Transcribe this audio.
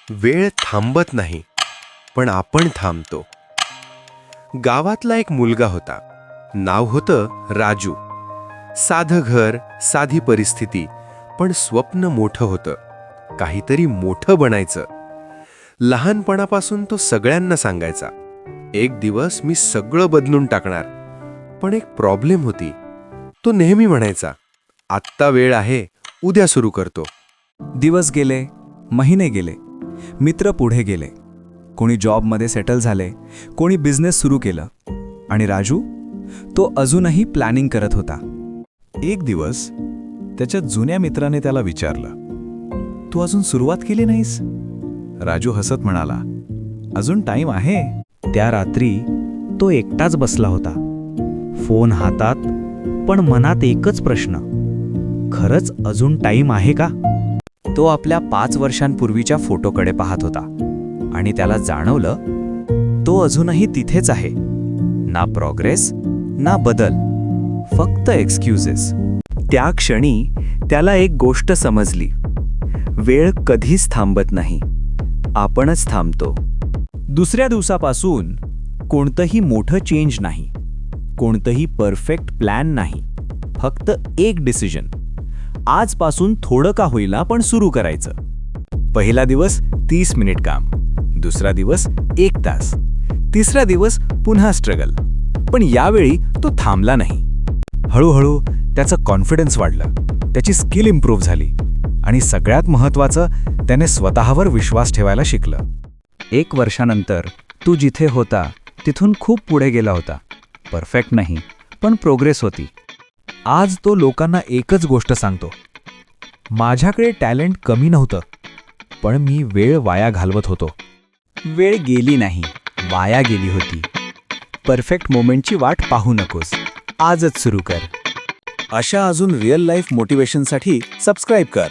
वेळ थांबत नाही, पण आपण थांबतो. गावातला एक मुलगा होता. नाव होतं राजू. साधं घर, साधी परिस्थिती, पण स्वप्न मोठं होतं. काहीतरी मोठं बनायचं. लहानपणापासून तो सगळ्यांना सांगायचा, एक दिवस मी सगळं बदलून टाकणार. पण एक प्रॉब्लेम होती. तो नेहमी म्हणायचा, आत्ता वेळ आहे, उद्या सुरू करतो. दिवस गेले, महिने गेले, मित्र पुढे गेले, कोणी जॉबमध्ये सेटल झाले, कोणी बिझनेस सुरू केलं. आणि राजू, तो अजूनही प्लॅनिंग करत होता. एक दिवस त्याच्या जुन्या मित्राने त्याला विचारलं, तू अजून सुरुवात केली नाहीस? राजू हसत म्हणाला, अजून टाइम आहे. त्या रात्री तो एकटाच बसला होता, फोन हातात, पण मनात एकच प्रश्न, खरंच अजून टाइम आहे का? तो आपल्या 5 वर्षांपूर्वीच्या फोटोकडे पाहत होता आणि त्याला जाणवलं, तो अजूनही तिथेच आहे. ना प्रोग्रेस, ना बदल, फक्त एक्सक्यूजेस. त्या क्षणी त्याला एक गोष्ट समजली, वेळ कधीच थांबत नाही, आपणच थांबतो. दुसऱ्या दिवसापासून कोणतंही मोठं चेंज नाही, कोणतंही परफेक्ट प्लॅन नाही, फक्त एक डिसिजन. आजपासून थोडं का होईना पण सुरू करायचं. पहिला दिवस 30 मिनिट काम, दुसरा दिवस 1 तास, तिसरा दिवस पुन्हा स्ट्रगल. पण यावेळी तो थांबला नाही. हळूहळू त्याचं कॉन्फिडन्स वाढलं, त्याची स्किल इम्प्रूव्ह झाली आणि सगळ्यात महत्त्वाचं, त्याने स्वतःवर विश्वास ठेवायला शिकलं. 1 वर्षानंतर तू जिथे होता तिथून खूप पुढे गेला होता. परफेक्ट नाही, पण प्रोग्रेस होती. आज तो लोकांना एकच गोष्ट सांगतो, माझ्याकडे टॅलेंट कमी नव्हतं, पण मी वेळ वाया घालवत होतो. वेळ गेली नाही, वाया गेली होती. परफेक्ट मोमेंटची वाट पाहू नकोस, आजच सुरू कर. अशा अजून रिअल लाईफ मोटिवेशनसाठी सबस्क्राईब कर.